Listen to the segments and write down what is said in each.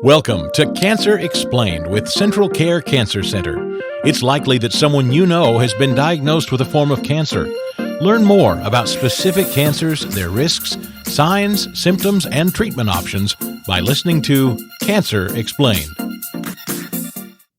Welcome to Cancer Explained with Central Care Cancer Center. It's likely that someone you know has been diagnosed with a form of cancer. Learn more about specific cancers, their risks, signs, symptoms, and treatment options by listening to Cancer Explained.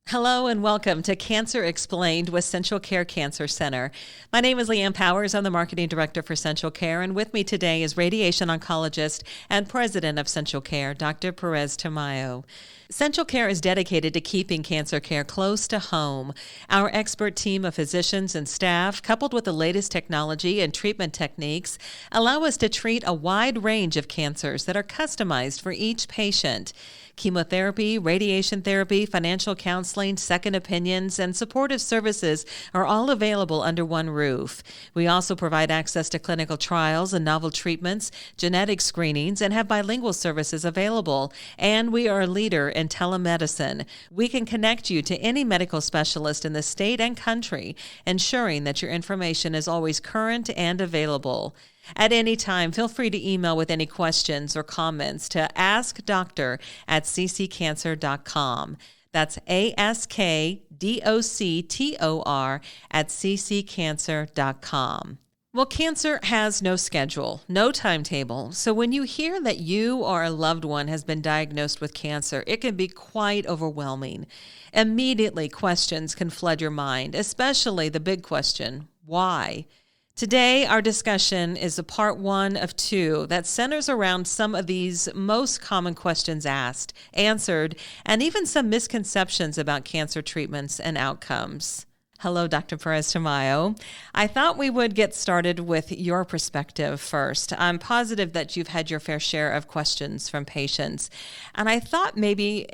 Hello and welcome to Cancer Explained with Central Care Cancer Center. My name is Leanne Powers. I'm the Marketing Director for Central Care, and with me today is Radiation Oncologist and President of Central Care, Dr. Perez-Tamayo. Central Care is dedicated to keeping cancer care close to home. Our expert team of physicians and staff, coupled with the latest technology and treatment techniques, allow us to treat a wide range of cancers that are customized for each patient. Chemotherapy, radiation therapy, financial counseling, second opinions, and supportive services are all available under one roof. We also provide access to clinical trials and novel treatments, genetic screenings, and have bilingual services available. And we are a leader in telemedicine. We can connect you to any medical specialist in the state and country, ensuring that your information is always current and available. At any time, feel free to email with any questions or comments to askdoctor@cccancer.com. That's askdoctor@cccancer.com. Well, cancer has no schedule, no timetable. So when you hear that you or a loved one has been diagnosed with cancer, it can be quite overwhelming. Immediately, questions can flood your mind, especially the big question, why? Today, our discussion is a part one of two that centers around some of these most common questions asked, answered, and even some misconceptions about cancer treatments and outcomes. Hello, Dr. Perez-Tamayo. I thought we would get started with your perspective first. I'm positive that you've had your fair share of questions from patients. And I thought maybe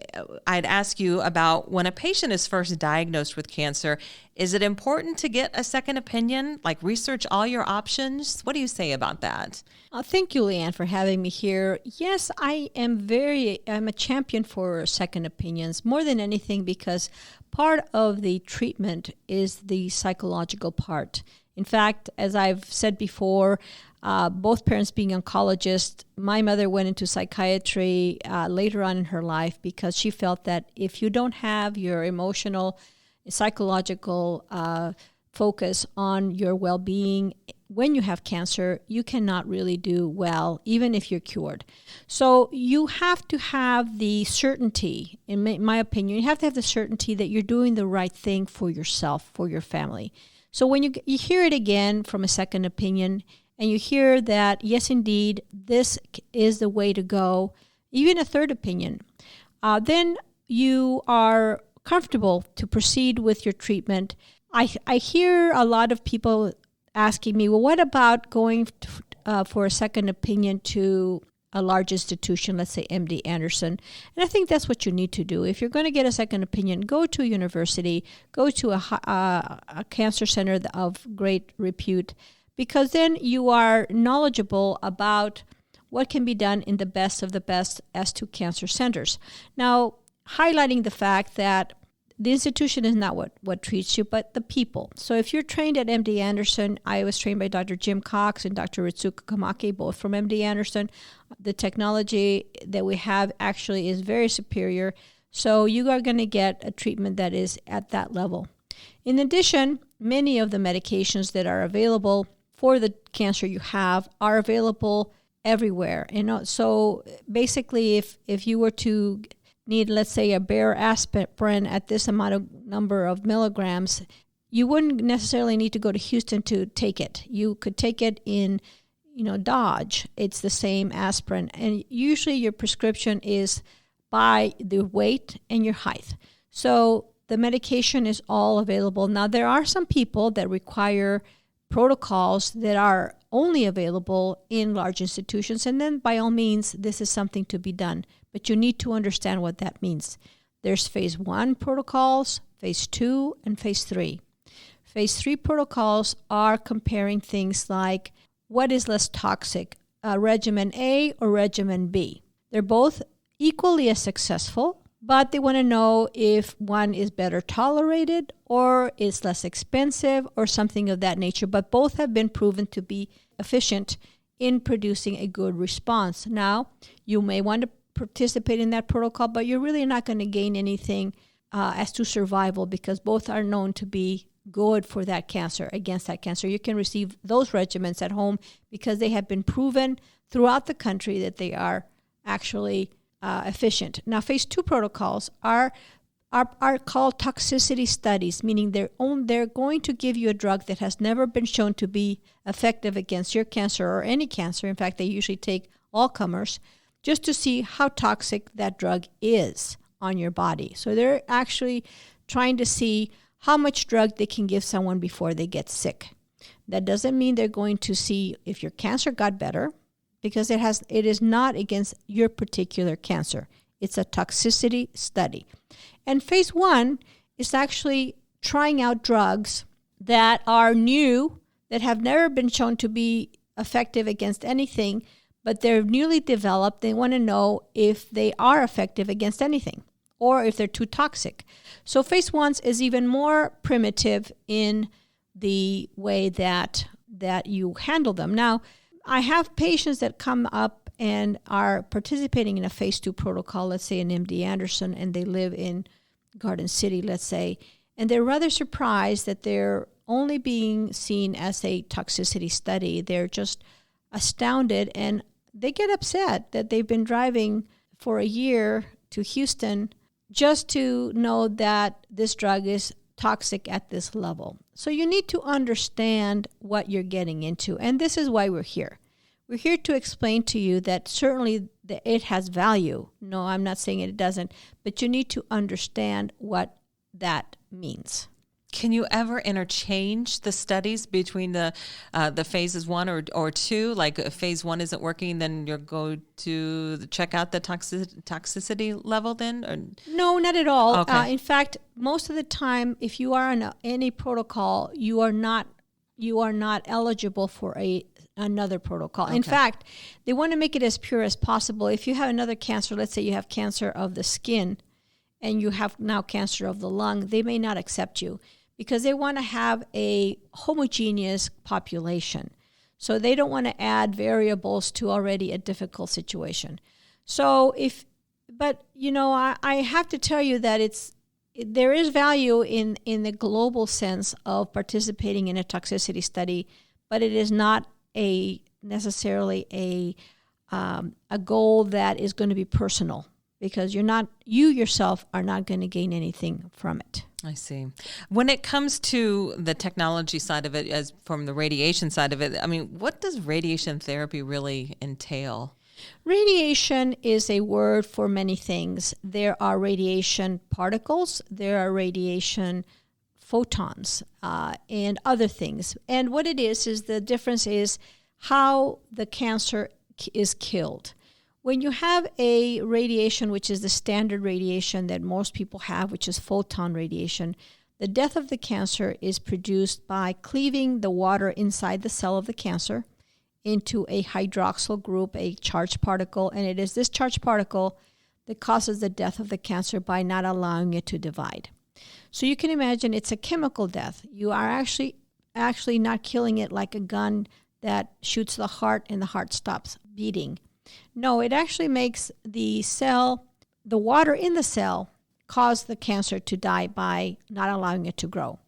I'd ask you about when a patient is first diagnosed with cancer, is it important to get a second opinion, like research all your options? What do you say about that? Thank you, Leanne, for having me here. Yes, I'm a champion for second opinions, more than anything because part of the treatment is the psychological part. In fact, as I've said before, both parents being oncologists, my mother went into psychiatry later on in her life because she felt that if you don't have your emotional, psychological focus on your well-being when you have cancer, you cannot really do well, even if you're cured. So you have to have the certainty, in my opinion, you have to have the certainty that you're doing the right thing for yourself, for your family. So when you hear it again from a second opinion, and you hear that, yes, indeed, this is the way to go, even a third opinion, then you are comfortable to proceed with your treatment. I hear a lot of people asking me, well, what about going for a second opinion to a large institution, let's say MD Anderson? And I think that's what you need to do. If you're going to get a second opinion, go to a university, go to a cancer center of great repute, because then you are knowledgeable about what can be done in the best of the best as to cancer centers. Now, highlighting the fact that the institution is not what treats you, but the people. So if you're trained at MD Anderson, I was trained by Dr. Jim Cox and Dr. Ritsuka Kamaki, both from MD Anderson. The technology that we have actually is very superior. So you are going to get a treatment that is at that level. In addition, many of the medications that are available for the cancer you have are available everywhere. So basically, if you were to need, let's say, a bare aspirin at this number of milligrams, you wouldn't necessarily need to go to Houston to take it. You could take it in, Dodge. It's the same aspirin. And usually your prescription is by the weight and your height. So the medication is all available. Now, there are some people that require protocols that are only available in large institutions, and then by all means, this is something to be done. But you need to understand what that means. There's phase 1 protocols, phase 2, and phase 3. Phase 3 protocols are comparing things like what is less toxic, regimen A or regimen B. They're both equally as successful, but they want to know if one is better tolerated or is less expensive or something of that nature. But both have been proven to be efficient in producing a good response. Now, you may want to participate in that protocol, but you're really not going to gain anything as to survival, because both are known to be good for that cancer, against that cancer. You can receive those regimens at home because they have been proven throughout the country that they are actually efficient. Now, phase 2 protocols are called toxicity studies, meaning they're going to give you a drug that has never been shown to be effective against your cancer or any cancer. In fact, they usually take all comers just to see how toxic that drug is on your body. So they're actually trying to see how much drug they can give someone before they get sick. That doesn't mean they're going to see if your cancer got better, because it is not against your particular cancer. It's a toxicity study. And phase 1 is actually trying out drugs that are new, that have never been shown to be effective against anything, but they're newly developed. They want to know if they are effective against anything or if they're too toxic. So phase 1 is even more primitive in the way that you handle them. Now, I have patients that come up and are participating in a phase 2 protocol, let's say in MD Anderson, and they live in Garden City, let's say, and they're rather surprised that they're only being seen as a toxicity study. They're just astounded, and they get upset that they've been driving for a year to Houston just to know that this drug is toxic at this level. So you need to understand what you're getting into, and this is why we're here. We're here to explain to you that certainly it has value. No, I'm not saying it doesn't, but you need to understand what that means. Can you ever interchange the studies between the phases 1 or 2? Like if phase 1 isn't working, then you're going to check out the toxicity level then? Or? No, not at all. Okay. In fact, most of the time, if you are on any protocol, you are not eligible for another protocol. Okay. In fact, they want to make it as pure as possible. If you have another cancer, let's say you have cancer of the skin and you have now cancer of the lung, they may not accept you because they want to have a homogeneous population. So they don't want to add variables to already a difficult situation. But I have to tell you that there is value in the global sense of participating in a toxicity study, but it is not necessarily a goal that is going to be personal, because you yourself are not going to gain anything from it. I see. When it comes to the technology side of it, as from the radiation side of it, I mean, what does radiation therapy really entail? Radiation is a word for many things. There are radiation particles, there are radiation photons, and other things. And what it is the difference is how the cancer is killed. When you have a radiation, which is the standard radiation that most people have, which is photon radiation, the death of the cancer is produced by cleaving the water inside the cell of the cancer into a hydroxyl group, a charged particle, and it is this charged particle that causes the death of the cancer by not allowing it to divide. So you can imagine it's a chemical death. You are actually not killing it like a gun that shoots the heart and the heart stops beating. No, it actually makes the water in the cell cause the cancer to die by not allowing it to grow.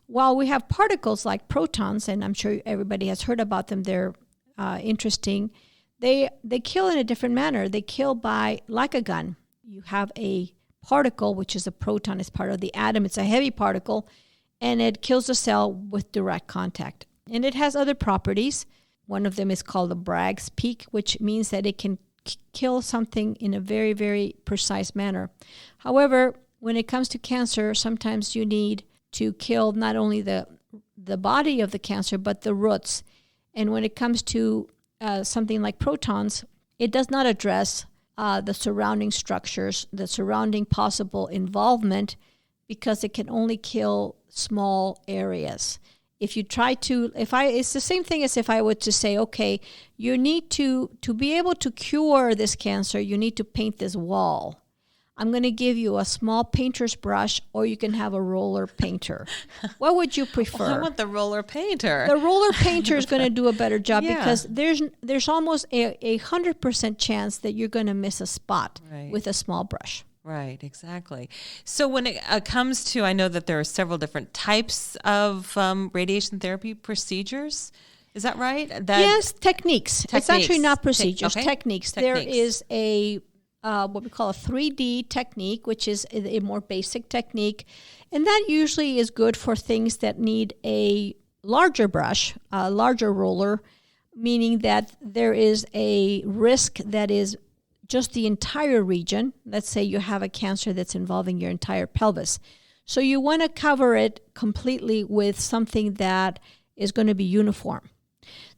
While we have particles like protons, and I'm sure everybody has heard about them, they're interesting. They kill in a different manner. They kill by, like a gun. You have a particle, which is a proton, it's part of the atom. It's a heavy particle, and it kills the cell with direct contact. And it has other properties. One of them is called the Bragg's peak, which means that it can kill something in a very, very precise manner. However, when it comes to cancer, sometimes you need to kill not only the body of the cancer, but the roots. And when it comes to something like protons, it does not address the surrounding structures, the surrounding possible involvement, because it can only kill small areas. If you try to, it's the same thing as if I were to say, okay, you need to be able to cure this cancer, you need to paint this wall. I'm going to give you a small painter's brush, or you can have a roller painter. What would you prefer? Well, I want the roller painter. The roller painter is going to do a better job Yeah. because there's almost a 100% chance that you're going to miss a spot Right. with a small brush. Right, exactly. So when it comes to, I know that there are several different types of radiation therapy procedures. Is that right? Yes, techniques. It's actually not procedures, okay. techniques. There is a what we call a 3D technique, which is a more basic technique. And that usually is good for things that need a larger brush, a larger roller, meaning that there is a risk that is just the entire region. Let's say you have a cancer that's involving your entire pelvis. So you want to cover it completely with something that is going to be uniform.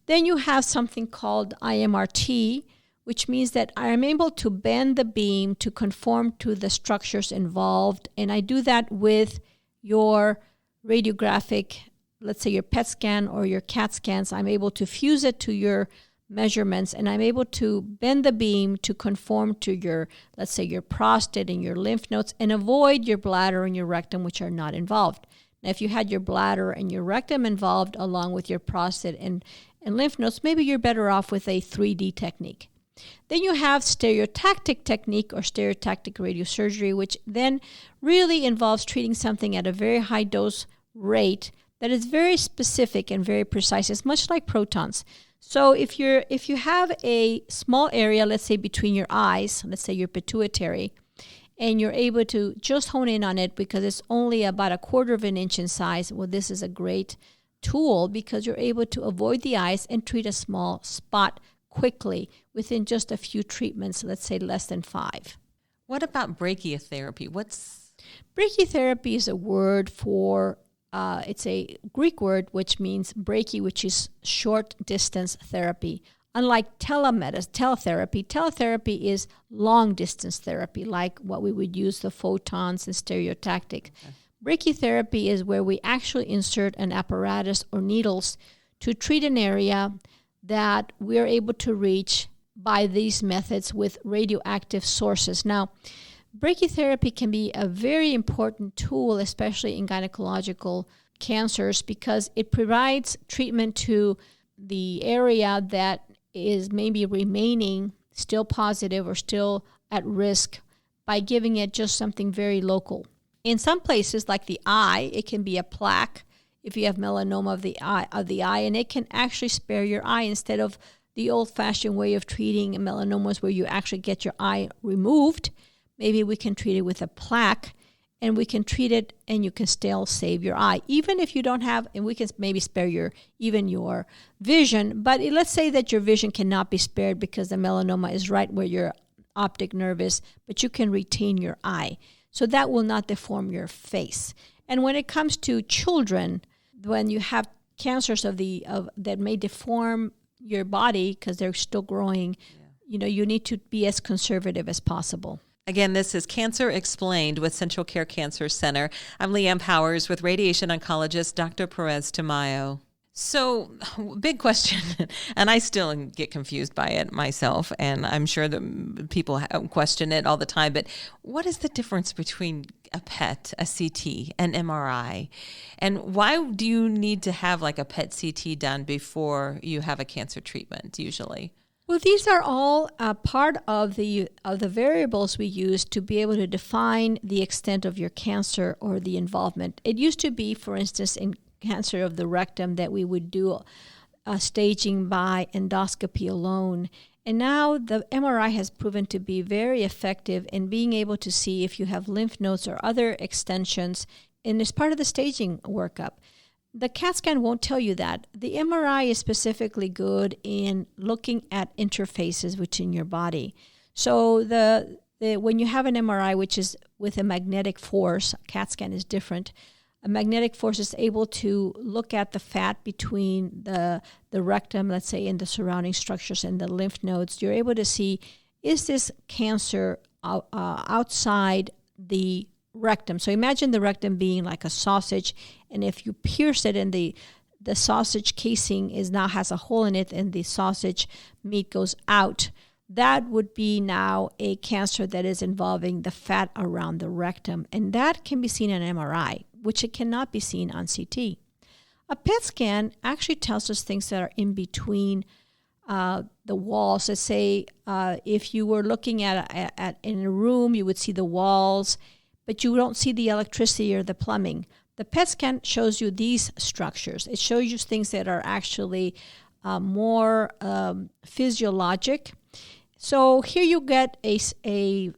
Then you have something called IMRT, which means that I am able to bend the beam to conform to the structures involved. And I do that with your radiographic, let's say your PET scan or your CAT scans. I'm able to fuse it to your measurements, and I'm able to bend the beam to conform to your, let's say, your prostate and your lymph nodes, and avoid your bladder and your rectum, which are not involved. Now, if you had your bladder and your rectum involved along with your prostate and lymph nodes, maybe you're better off with a 3D technique. Then you have stereotactic technique or stereotactic radiosurgery, which then really involves treating something at a very high dose rate that is very specific and very precise. It's much like protons. So if you have a small area, let's say between your eyes, let's say your pituitary, and you're able to just hone in on it because it's only about 1/4 of an inch in size, well, this is a great tool because you're able to avoid the eyes and treat a small spot quickly within just a few treatments, let's say less than 5. What about brachytherapy? Brachytherapy is a word for, it's a Greek word which means brachy, which is short distance therapy. Unlike teletherapy is long distance therapy, like what we would use the photons and stereotactic. Okay. Brachytherapy is where we actually insert an apparatus or needles to treat an area that we're able to reach by these methods with radioactive sources. Now, brachytherapy can be a very important tool, especially in gynecological cancers, because it provides treatment to the area that is maybe remaining still positive or still at risk by giving it just something very local. In some places, like the eye, it can be a plaque if you have melanoma of the eye, and it can actually spare your eye instead of the old-fashioned way of treating melanomas where you actually get your eye removed. Maybe we can treat it with a plaque, and we can treat it, and you can still save your eye, even if you don't have, and we can maybe spare your vision. But let's say that your vision cannot be spared because the melanoma is right where your optic nerve is, but you can retain your eye. So that will not deform your face. And when it comes to children, when you have cancers that may deform your body because they're still growing, you need to be as conservative as possible. Again, this is Cancer Explained with Central Care Cancer Center. I'm Leanne Powers with radiation oncologist Dr. Perez-Tamayo. So, big question, and I still get confused by it myself, and I'm sure that people question it all the time, but what is the difference between a PET, a CT, an MRI? And why do you need to have like a PET CT done before you have a cancer treatment usually? Well, these are all part of the variables we use to be able to define the extent of your cancer or the involvement. It used to be, for instance, in cancer of the rectum that we would do staging by endoscopy alone. And now the MRI has proven to be very effective in being able to see if you have lymph nodes or other extensions, and it's part of the staging workup. The CAT scan won't tell you that. The MRI is specifically good in looking at interfaces within your body. So when you have an MRI, which is with a magnetic force, CAT scan is different. A magnetic force is able to look at the fat between the rectum, let's say, and the surrounding structures and the lymph nodes. You're able to see, is this cancer outside the rectum? So imagine the rectum being like a sausage, and if you pierce it and the sausage casing has a hole in it and the sausage meat goes out, that would be now a cancer that is involving the fat around the rectum. And that can be seen in MRI, which it cannot be seen on CT. A PET scan actually tells us things that are in between the walls. Let's say if you were looking at in a room, you would see the walls, but you don't see the electricity or the plumbing. The PET scan shows you these structures. It shows you things that are actually more physiologic. So here you get a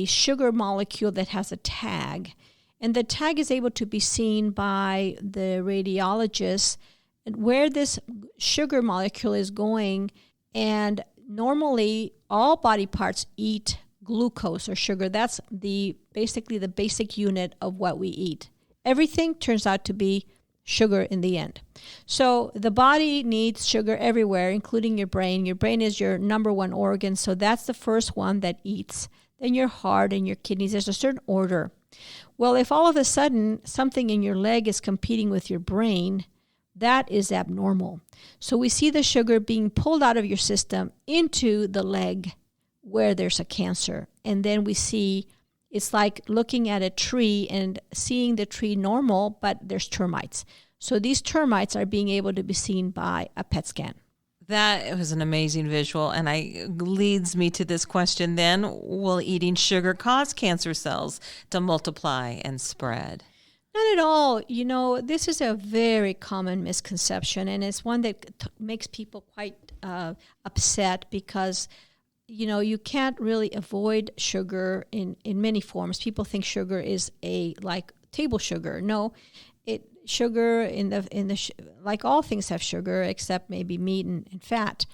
sugar molecule that has a tag, and the tag is able to be seen by the radiologist and where this sugar molecule is going. And normally all body parts eat glucose or sugar. That's basically the basic unit of what we eat. Everything turns out to be sugar in the end. So the body needs sugar everywhere, including your brain. Your brain is your number one organ, so that's the first one that eats. Then your heart and your kidneys. There's a certain order. Well, if all of a sudden something in your leg is competing with your brain, that is abnormal. So we see the sugar being pulled out of your system into the leg where there's a cancer. And then we see it's like looking at a tree and seeing the tree normal, but there's termites. So these termites are being able to be seen by a PET scan. That was an amazing visual, and leads me to this question then. Will eating sugar cause cancer cells to multiply and spread? Not at all. You know, this is a very common misconception, and it's one that makes people quite upset because you can't really avoid sugar in many forms. People think sugar is like table sugar. No, sugar like all things have sugar except maybe meat and fat.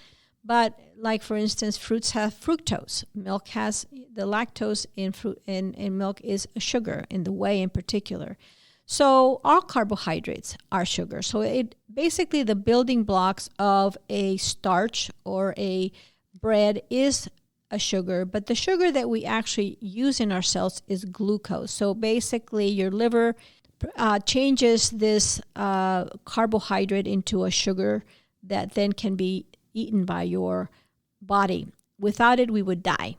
But like for instance, fruits have fructose. Milk has the lactose in fruit in milk is a sugar in the whey in particular. So all carbohydrates are sugar. So it basically the building blocks of a starch or a bread is a sugar, but the sugar that we actually use in our cells is glucose. So basically your liver changes this carbohydrate into a sugar that then can be eaten by your body. Without it, we would die.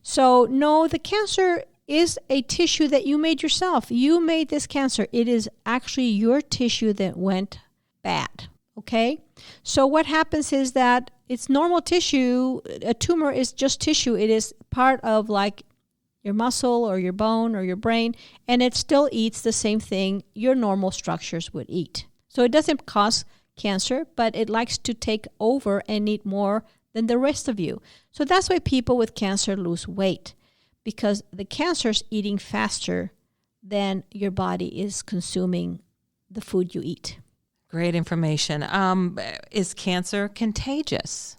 So no, the cancer is a tissue that you made yourself. You made this cancer. It is actually your tissue that went bad. Okay? So what happens is that it's normal tissue. A tumor is just tissue. It is part of like your muscle or your bone or your brain, and it still eats the same thing your normal structures would eat. So it doesn't cause cancer, but it likes to take over and eat more than the rest of you. So that's why people with cancer lose weight, because the cancer is eating faster than your body is consuming the food you eat. Great information. Is cancer contagious?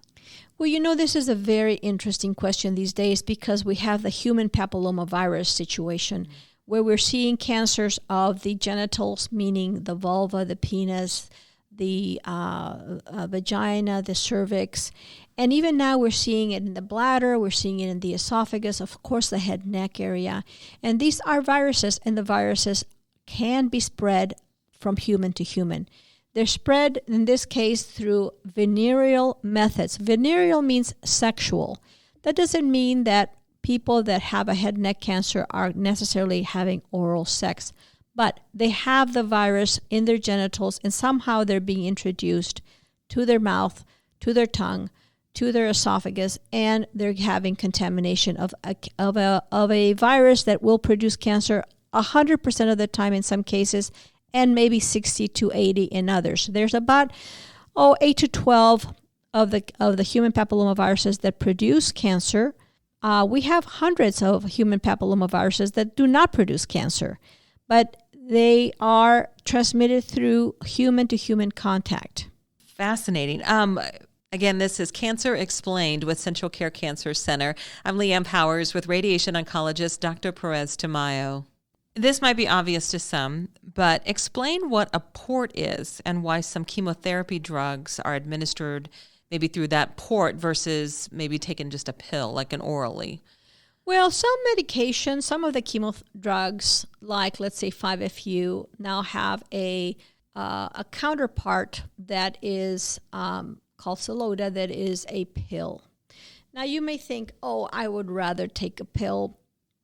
Well, this is a very interesting question these days because we have the human papillomavirus situation where we're seeing cancers of the genitals, meaning the vulva, the penis, the vagina, the cervix. And even now we're seeing it in the bladder, we're seeing it in the esophagus, of course the head neck area. And these are viruses, and the viruses can be spread from human to human. They're spread, in this case, through venereal methods. Venereal means sexual. That doesn't mean that people that have a head and neck cancer are necessarily having oral sex, but they have the virus in their genitals, and somehow they're being introduced to their mouth, to their tongue, to their esophagus, and they're having contamination of a virus that will produce cancer 100% of the time in some cases, and maybe 60 to 80 in others. There's about 8 to 12 of the human papillomaviruses that produce cancer. We have hundreds of human papillomaviruses that do not produce cancer, but they are transmitted through human-to-human contact. Fascinating. Again, this is Cancer Explained with Central Care Cancer Center. I'm Leanne Powers with radiation oncologist Dr. Perez-Tamayo. This might be obvious to some, but explain what a port is and why some chemotherapy drugs are administered maybe through that port versus maybe taking just a pill, like an orally. Well, some medications, some of the chemo drugs, like let's say 5-FU, now have a counterpart that is called Xeloda, that is a pill. Now, you may think, oh, I would rather take a pill.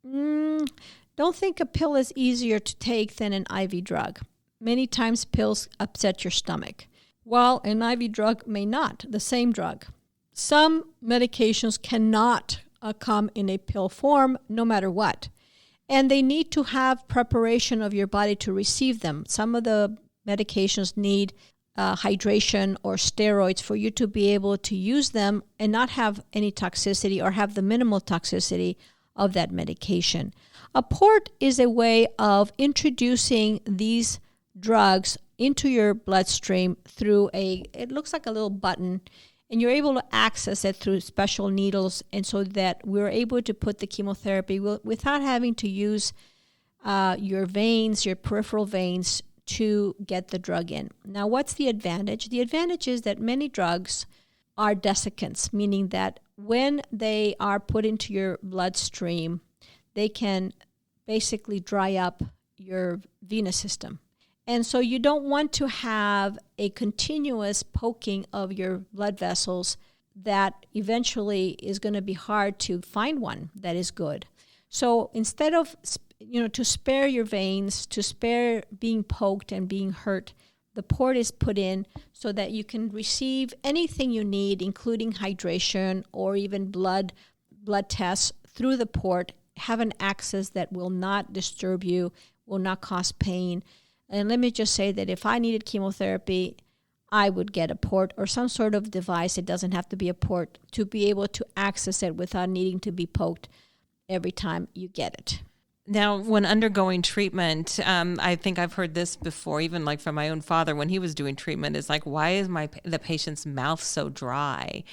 Don't think a pill is easier to take than an IV drug. Many times pills upset your stomach, while an IV drug may not, the same drug. Some medications cannot come in a pill form no matter what. And they need to have preparation of your body to receive them. Some of the medications need hydration or steroids for you to be able to use them and not have any toxicity or have the minimal toxicity of that medication. A port is a way of introducing these drugs into your bloodstream through it looks like a little button, and you're able to access it through special needles, and so that we're able to put the chemotherapy without having to use your veins, your peripheral veins, to get the drug in. Now, what's the advantage? The advantage is that many drugs are desiccants, meaning that when they are put into your bloodstream, they can basically dry up your venous system. And so you don't want to have a continuous poking of your blood vessels that eventually is going to be hard to find one that is good. So instead of, to spare your veins, to spare being poked and being hurt, the port is put in so that you can receive anything you need, including hydration or even blood tests through the port, have an access that will not disturb you, will not cause pain. And let me just say that if I needed chemotherapy, I would get a port or some sort of device. It doesn't have to be a port to be able to access it without needing to be poked every time you get it. Now, when undergoing treatment, I think I've heard this before, even like from my own father when he was doing treatment, is like, why is the patient's mouth so dry?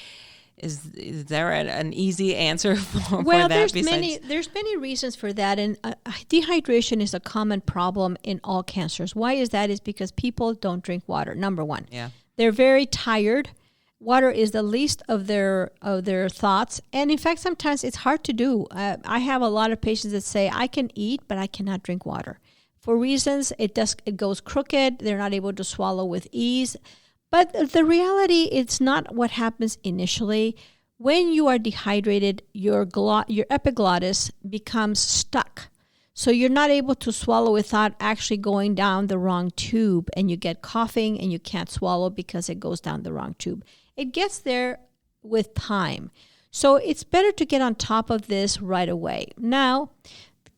Is there an easy answer for that? There's many reasons for that, and dehydration is a common problem in all cancers. Why is that? Is because people don't drink water. Number one, they're very tired. Water is the least of their thoughts, and in fact, sometimes it's hard to do. I have a lot of patients that say, I can eat, but I cannot drink water. For reasons, it goes crooked. They're not able to swallow with ease. But the reality, it's not what happens initially. When you are dehydrated, your epiglottis becomes stuck. So you're not able to swallow without actually going down the wrong tube, and you get coughing and you can't swallow because it goes down the wrong tube. It gets there with time. So it's better to get on top of this right away. Now,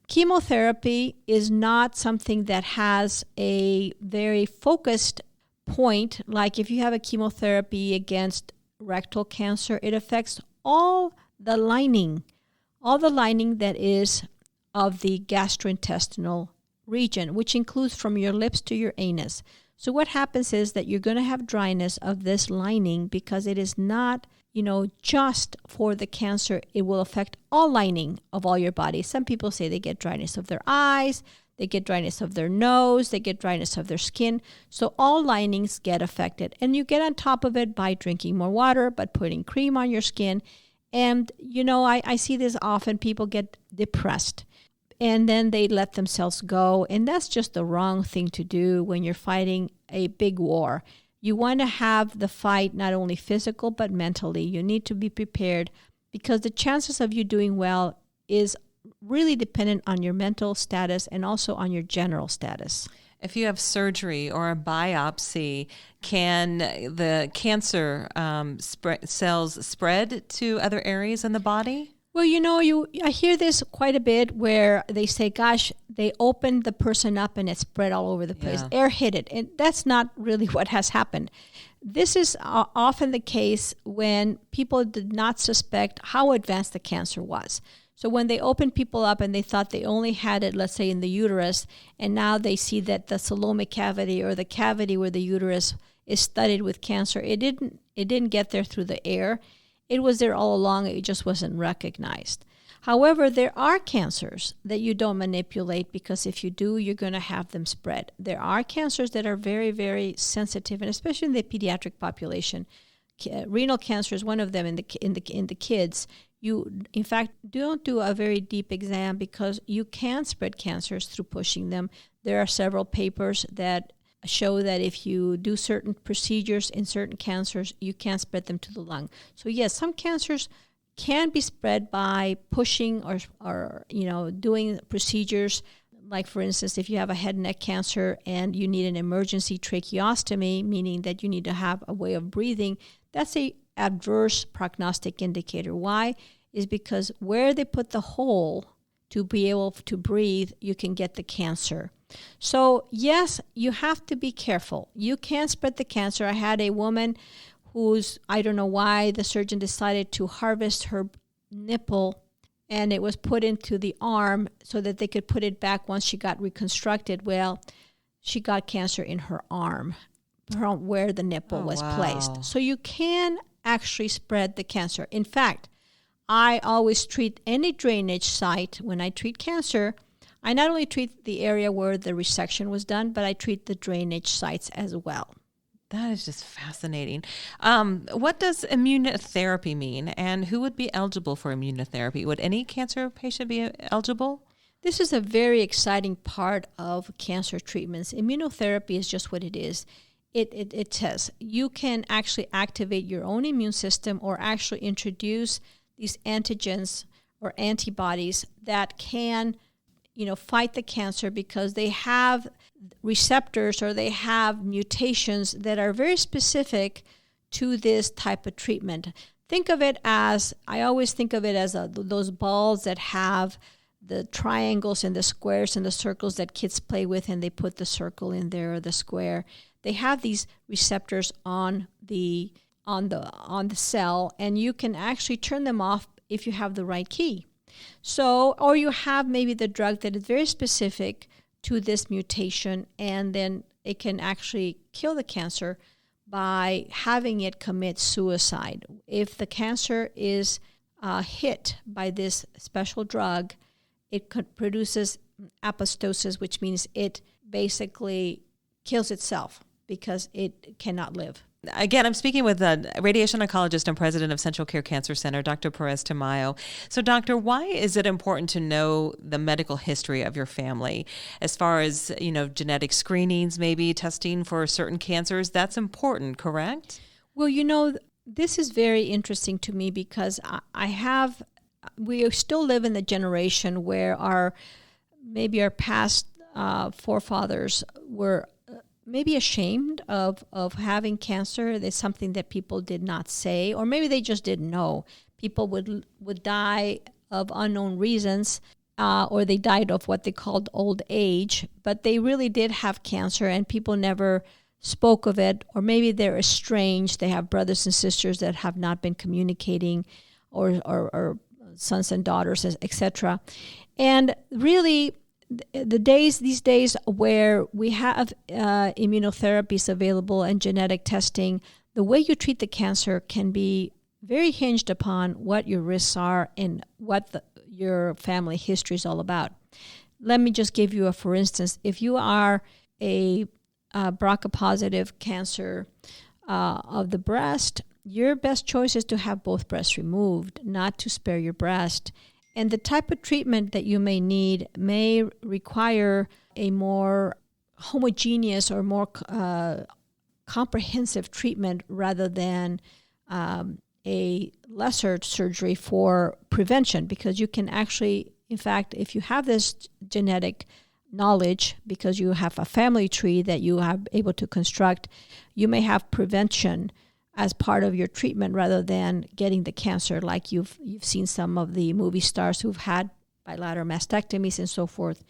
chemotherapy is not something that has a very focused point. Like if you have a chemotherapy against rectal cancer, it affects all the lining that is of the gastrointestinal region, which includes from your lips to your anus. So what happens is that you're going to have dryness of this lining because it is not, just for the cancer. It will affect all lining of all your body. Some people say they get dryness of their eyes, they get dryness of their nose, they get dryness of their skin. So all linings get affected. And you get on top of it by drinking more water, by putting cream on your skin. And, I see this often. People get depressed and then they let themselves go. And that's just the wrong thing to do when you're fighting a big war. You want to have the fight not only physical, but mentally. You need to be prepared because the chances of you doing well is really dependent on your mental status and also on your general status. If you have surgery or a biopsy, can the cancer cells spread to other areas in the body? Well, I hear this quite a bit where they say, gosh, they opened the person up and it spread all over the place. Yeah. Air hit it. And that's not really what has happened. This is often the case when people did not suspect how advanced the cancer was. So when they opened people up and they thought they only had it, let's say, in the uterus, and now they see that the coelomic cavity or the cavity where the uterus is studded with cancer, it didn't get there through the air. It was there all along. It just wasn't recognized. However, there are cancers that you don't manipulate because if you do, you're going to have them spread. There are cancers that are very, very sensitive, and especially in the pediatric population. Renal cancer is one of them in the kids. You, in fact, don't do a very deep exam because you can spread cancers through pushing them. There are several papers that show that if you do certain procedures in certain cancers, you can spread them to the lung. So yes, some cancers can be spread by pushing or doing procedures. Like, for instance, if you have a head and neck cancer and you need an emergency tracheostomy, meaning that you need to have a way of breathing, that's a adverse prognostic indicator. Why? Is because where they put the hole to be able to breathe, you can get the cancer. So yes, you have to be careful. You can spread the cancer. I had a woman who's, I don't know why the surgeon decided to harvest her nipple, and it was put into the arm so that they could put it back once she got reconstructed. Well, she got cancer in her arm from where the nipple was placed. So you can actually spread the cancer. In fact, I always treat any drainage site when I treat cancer. I not only treat the area where the resection was done, but I treat the drainage sites as well. That is just fascinating. What does immunotherapy mean, and who would be eligible for immunotherapy? Would any cancer patient be eligible? This is a very exciting part of cancer treatments. Immunotherapy is just what it is. It says you can actually activate your own immune system or actually introduce these antigens or antibodies that can fight the cancer because they have receptors or they have mutations that are very specific to this type of treatment. Think of it as, I always think of it as those balls that have the triangles and the squares and the circles that kids play with, and they put the circle in there or the square. They have these receptors on the cell, and you can actually turn them off if you have the right key. So, or you have maybe the drug that is very specific to this mutation, and then it can actually kill the cancer by having it commit suicide. If the cancer is hit by this special drug, it produces apoptosis, which means it basically kills itself because it cannot live. Again, I'm speaking with a radiation oncologist and president of Central Care Cancer Center, Dr. Perez-Tamayo. So, doctor, why is it important to know the medical history of your family as far as, genetic screenings, maybe testing for certain cancers? That's important, correct? Well, this is very interesting to me because we still live in the generation where our past forefathers were maybe ashamed of having cancer. It's something that people did not say, or maybe they just didn't know. People would die of unknown reasons, or they died of what they called old age, but they really did have cancer and people never spoke of it, or maybe they're estranged. They have brothers and sisters that have not been communicating, or sons and daughters, etc. And really, these days where we have immunotherapies available and genetic testing, the way you treat the cancer can be very hinged upon what your risks are and what your family history is all about. Let me just give you for instance. If you are a BRCA-positive cancer of the breast, your best choice is to have both breasts removed, not to spare your breast. And the type of treatment that you may need may require a more homogeneous or more comprehensive treatment rather than a lesser surgery for prevention, because you can actually, in fact, if you have this genetic knowledge, because you have a family tree that you are able to construct, you may have prevention as part of your treatment rather than getting the cancer, like you've seen some of the movie stars who've had bilateral mastectomies and so forth,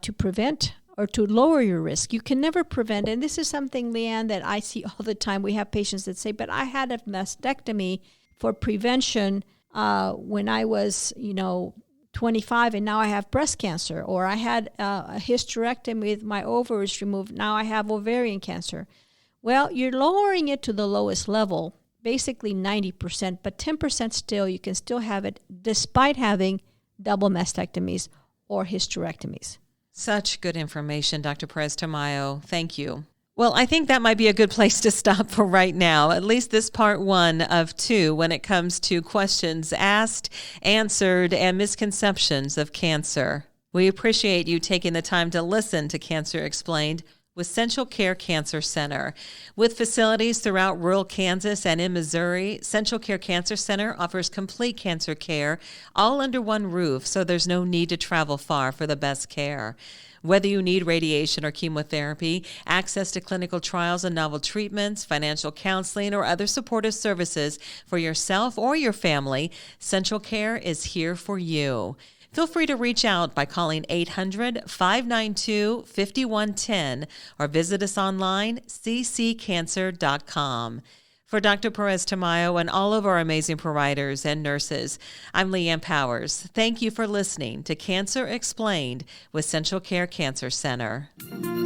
to prevent or to lower your risk. You can never prevent, and this is something, Leanne, that I see all the time. We have patients that say, but I had a mastectomy for prevention when I was, 25, and now I have breast cancer, or I had a hysterectomy with my ovaries removed, now I have ovarian cancer. Well, you're lowering it to the lowest level, basically 90%, but 10% still, you can still have it despite having double mastectomies or hysterectomies. Such good information, Dr. Perez-Tamayo. Thank you. Well, I think that might be a good place to stop for right now, at least this part 1 of 2 when it comes to questions asked, answered, and misconceptions of cancer. We appreciate you taking the time to listen to Cancer Explained. with Central Care Cancer Center. With facilities throughout rural Kansas and in Missouri, Central Care Cancer Center offers complete cancer care all under one roof, so there's no need to travel far for the best care. Whether you need radiation or chemotherapy, access to clinical trials and novel treatments, financial counseling, or other supportive services for yourself or your family, Central Care is here for you. Feel free to reach out by calling 800-592-5110 or visit us online, cccancer.com. For Dr. Perez-Tamayo and all of our amazing providers and nurses, I'm Leanne Powers. Thank you for listening to Cancer Explained with Central Care Cancer Center.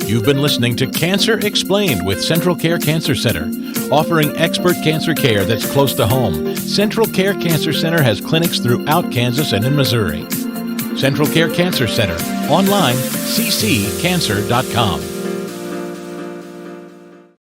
You've been listening to Cancer Explained with Central Care Cancer Center, offering expert cancer care that's close to home. Central Care Cancer Center has clinics throughout Kansas and in Missouri. Central Care Cancer Center, online, cccancer.com.